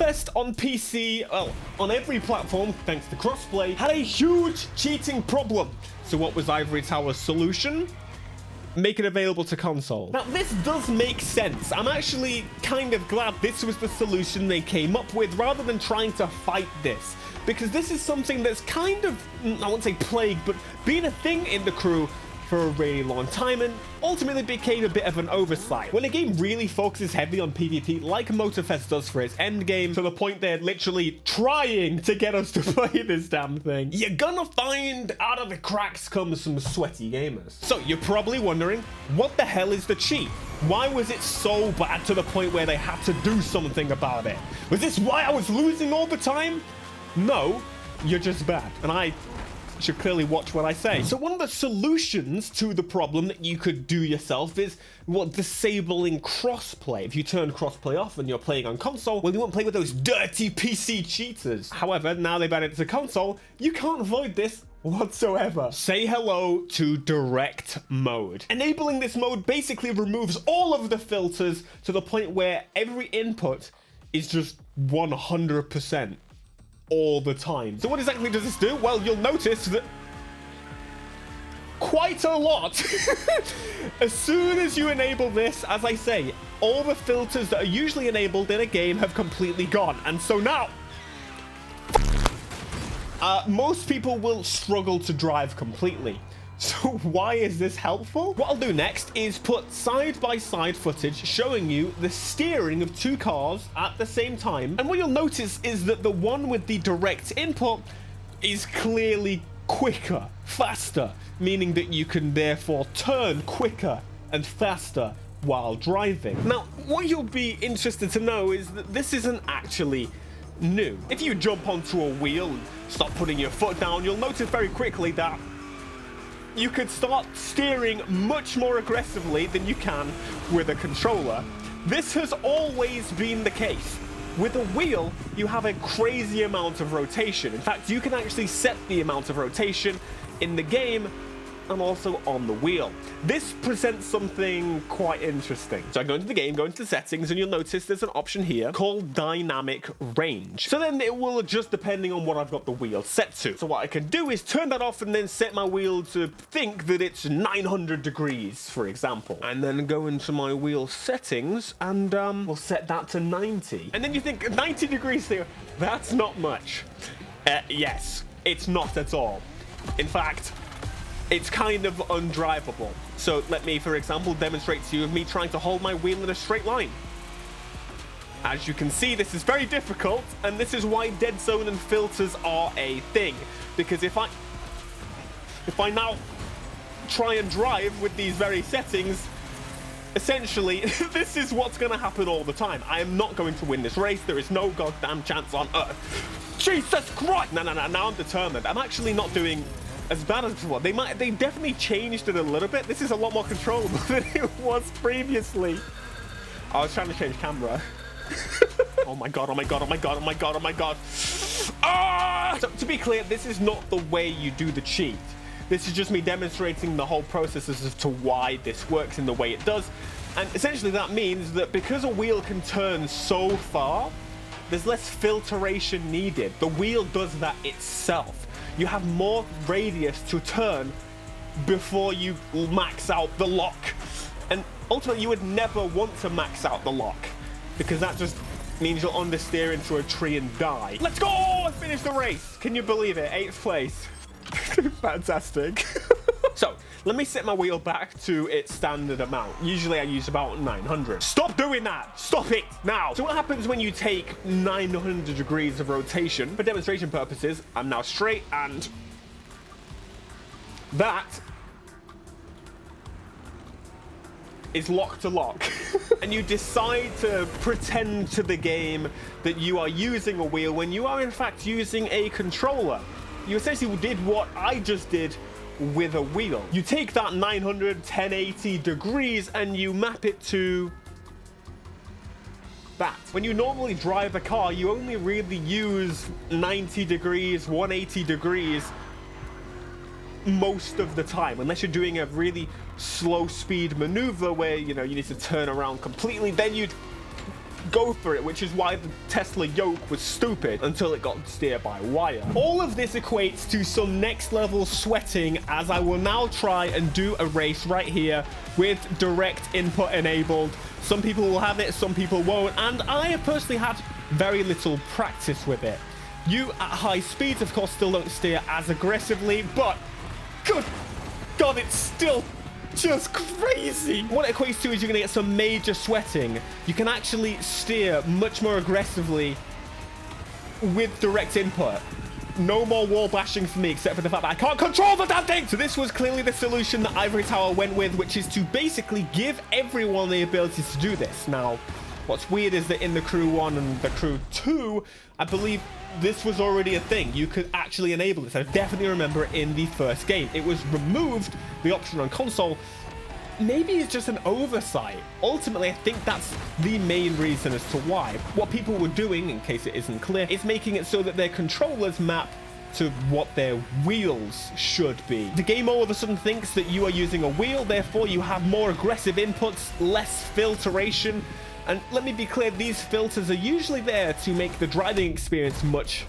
Motorfest on PC, well, on every platform, thanks to crossplay, had a huge cheating problem. So what was Ivory Tower's solution? Make it available to console. Now, this does make sense. I'm actually kind of glad this was the solution they came up with rather than trying to fight this. Because this is something that's kind of, I won't say plague, but been a thing in the crew for a really long time and ultimately became a bit of an oversight. When a game really focuses heavily on PvP, like Motorfest does for its endgame, to the point they're literally trying to get us to play this damn thing, you're gonna find out of the cracks come some sweaty gamers. So you're probably wondering, what the hell is the cheat? Why was it so bad to the point where they had to do something about it? Was this why I was losing all the time? No, you're just bad. And I should clearly watch what I say. So one of the solutions to the problem that you could do yourself is, well, disabling crossplay. If you turn crossplay off and you're playing on console, well, you won't play with those dirty PC cheaters. However, now they've added it to console, you can't avoid this whatsoever. Say hello to direct mode. Enabling this mode basically removes all of the filters to the point where every input is just 100%. All the time. So what exactly does this do? Well, you'll notice that quite a lot. As soon as you enable this, as I say, all the filters that are usually enabled in a game have completely gone. And so now, most people will struggle to drive completely. So why is this helpful? What I'll do next is put side-by-side footage showing you the steering of two cars at the same time. And what you'll notice is that the one with the direct input is clearly quicker, faster, meaning that you can therefore turn quicker and faster while driving. Now, what you'll be interested to know is that this isn't actually new. If you jump onto a wheel and stop putting your foot down, you'll notice very quickly that you could start steering much more aggressively than you can with a controller. This has always been the case. With a wheel, you have a crazy amount of rotation. In fact, you can actually set the amount of rotation in the game and also on the wheel. This presents something quite interesting. So I go into the game, go into the settings, and you'll notice there's an option here called dynamic range. So then it will adjust depending on what I've got the wheel set to. So what I can do is turn that off and then set my wheel to think that it's 900 degrees, for example. And then go into my wheel settings and we'll set that to 90. And then you think 90 degrees there, that's not much. Yes, it's not at all. In fact, it's kind of undrivable. So let me, for example, demonstrate to you of me trying to hold my wheel in a straight line. As you can see, this is very difficult, and this is why dead zone and filters are a thing. Because if I now try and drive with these very settings, essentially, this is what's gonna happen all the time. I am not going to win this race. There is no goddamn chance on earth. Jesus Christ! No, now I'm determined. I'm actually not doing as bad as before. They definitely changed it a little bit. This is a lot more controllable than it was previously. I was trying to change camera. Oh my god, oh my god, oh my god, oh my god, oh my god. Ah! So to be clear, this is not the way you do the cheat. This is just me demonstrating the whole process as to why this works in the way it does. And essentially that means that because a wheel can turn so far, there's less filtration needed. The wheel does that itself. You have more radius to turn before you max out the lock. And ultimately, you would never want to max out the lock because that just means you'll understeer into a tree and die. Let's go! I finished the race. Can you believe it? 8th place. Fantastic. So, let me set my wheel back to its standard amount. Usually I use about 900. Stop doing that! Stop it now! So what happens when you take 900 degrees of rotation? For demonstration purposes, I'm now straight and that is lock to lock. And you decide to pretend to the game that you are using a wheel when you are in fact using a controller. You essentially did what I just did with a wheel. You take that 900, 1080 degrees and you map it to that. When you normally drive a car, you only really use 90 degrees, 180 degrees most of the time, unless you're doing a really slow speed maneuver where, you know, you need to turn around completely, then you'd go for it, which is why the Tesla yoke was stupid until it got steered by wire. All of this equates to some next level sweating, as I will now try and do a race right here with direct input enabled. Some people will have it, some people won't, and I have personally had very little practice with it. You at high speeds, of course, still don't steer as aggressively, but good God, it's still just crazy. What it equates to is you're gonna get some major sweating. You can actually steer much more aggressively with direct input. No more wall bashing for me, except for the fact that I can't control the damn thing. So this was clearly the solution that Ivory Tower went with, which is to basically give everyone the ability to do this. Now, what's weird is that in the Crew 1 and the Crew 2, I believe this was already a thing. You could actually enable this. I definitely remember it in the first game. It was removed, the option on console. Maybe it's just an oversight. Ultimately, I think that's the main reason as to why. What people were doing, in case it isn't clear, is making it so that their controllers map to what their wheels should be. The game all of a sudden thinks that you are using a wheel, therefore you have more aggressive inputs, less filtration. And let me be clear, these filters are usually there to make the driving experience much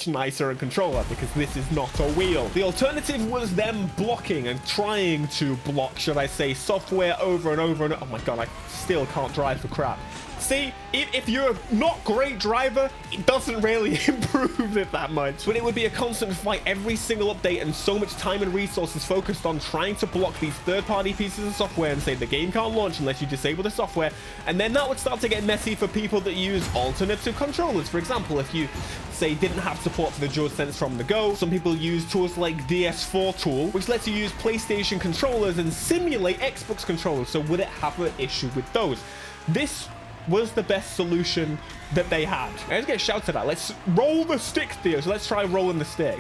nicer and controller, because this is not a wheel. The alternative was them blocking and trying to block, should I say, software over and over and over. Oh my God, I still can't drive for crap. See, if you're a not great driver, it doesn't really improve it that much. But it would be a constant fight every single update, and so much time and resources focused on trying to block these third-party pieces of software and say the game can't launch unless you disable the software. And then that would start to get messy for people that use alternative controllers. For example, if you say didn't have support for the DualSense from the go, some people use tools like DS4 tool, which lets you use PlayStation controllers and simulate Xbox controllers. So would it have an issue with those? This was the best solution that they had. I just get shouted at. Let's roll the stick, Theo. So let's try rolling the stick.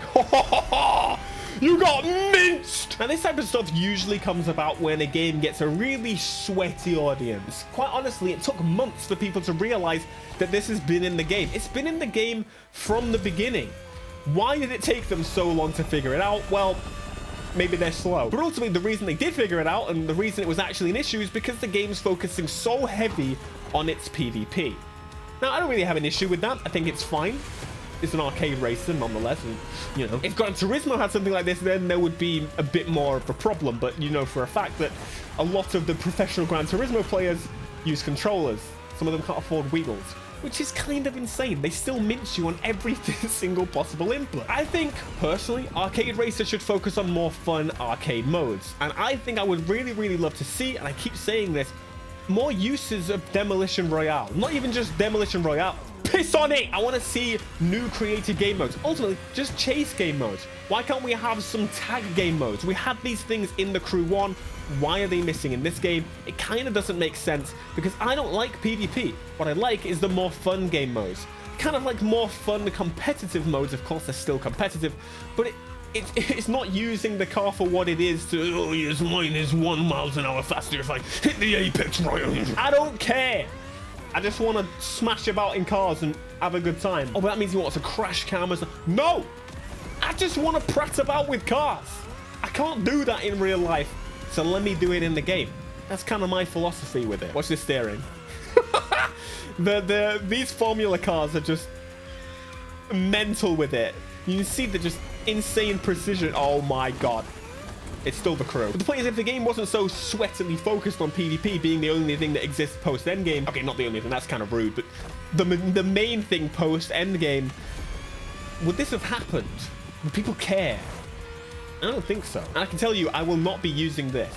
You got minced! Now, this type of stuff usually comes about when a game gets a really sweaty audience. Quite honestly, it took months for people to realize that this has been in the game. It's been in the game from the beginning. Why did it take them so long to figure it out? Well, maybe they're slow. But ultimately, the reason they did figure it out, and the reason it was actually an issue, is because the game's focusing so heavy on its PvP. Now, I don't really have an issue with that. I think it's fine. It's an arcade racer, nonetheless. And, you know, if Gran Turismo had something like this, then there would be a bit more of a problem. But you know for a fact that a lot of the professional Gran Turismo players use controllers. Some of them can't afford wheels, which is kind of insane. They still mince you on every single possible input. I think, personally, arcade racers should focus on more fun arcade modes. And I think I would really, really love to see, and I keep saying this, more uses of Demolition Royale. Not even just Demolition Royale. Piss on it! I want to see new creative game modes. Ultimately, just chase game modes. Why can't we have some tag game modes? We had these things in the Crew 1. Why are they missing in this game? It kind of doesn't make sense, because I don't like PvP. What I like is the more fun game modes. Kind of like more fun competitive modes. Of course, they're still competitive, but it's not using the car for what it is to, oh yes, mine is 1 mile an hour faster if I hit the apex right on. I don't care. I just want to smash about in cars and have a good time. Oh, but that means you want to crash cameras. No, I just want to prat about with cars. I can't do that in real life, so let me do it in the game. That's kind of my philosophy with it. Watch this steering. These formula cars are just mental with it. You can see they're just insane precision. Oh my God. It's still the Crew. But the point is, if the game wasn't so sweatily focused on PvP being the only thing that exists post-endgame, okay, not the only thing, that's kind of rude, but the main thing post-endgame, would this have happened? Would people care? I don't think so. And I can tell you, I will not be using this.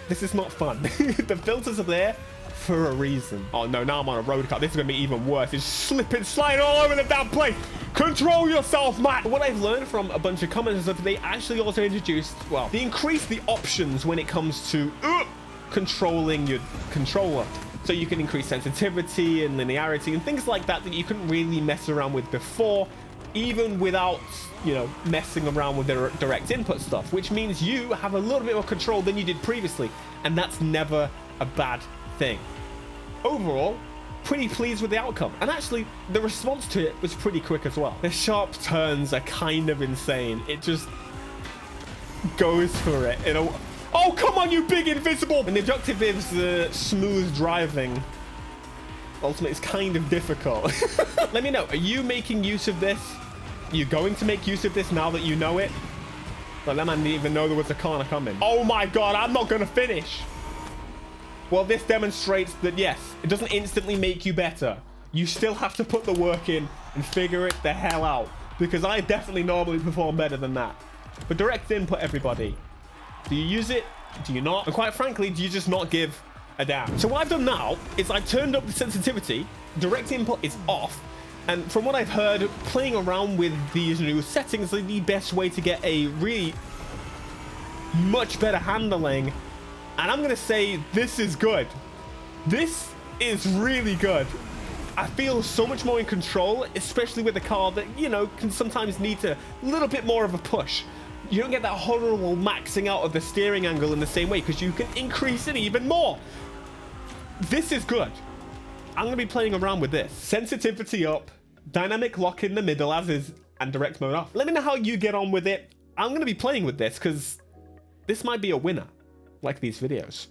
This is not fun. The filters are there for a reason. Oh no, now I'm on a road car. This is gonna be even worse. It's slipping, sliding all over the damn place. Control yourself, Matt. What I've learned from a bunch of comments is that they actually also introduced, well, they increased the options when it comes to controlling your controller. So you can increase sensitivity and linearity and things like that you couldn't really mess around with before, even without, you know, messing around with the direct input stuff, which means you have a little bit more control than you did previously, and that's never a bad thing. Overall, pretty pleased with the outcome, and actually the response to it was pretty quick as well. The sharp turns are kind of insane. It just goes for it in a... Oh, come on, you big invisible! And the objective is smooth driving. Ultimate is kind of difficult. Let me know, are you making use of this? Are you going to make use of this now that you know it? But that man didn't even know there was a corner coming. Oh my God, I'm not gonna finish. Well, this demonstrates that yes, it doesn't instantly make you better. You still have to put the work in and figure it the hell out, because I definitely normally perform better than that. But direct input, everybody. Do you use it? Do you not? And quite frankly, do you just not give a damn? So what I've done now is I've turned up the sensitivity. Direct input is off. And from what I've heard, playing around with these new settings is the best way to get a really much better handling. And I'm going to say this is good. This is really good. I feel so much more in control, especially with a car that, you know, can sometimes need a little bit more of a push. You don't get that horrible maxing out of the steering angle in the same way because you can increase it even more. This is good. I'm going to be playing around with this. Sensitivity up, dynamic lock in the middle as is, and direct mode off. Let me know how you get on with it. I'm going to be playing with this because this might be a winner, like these videos.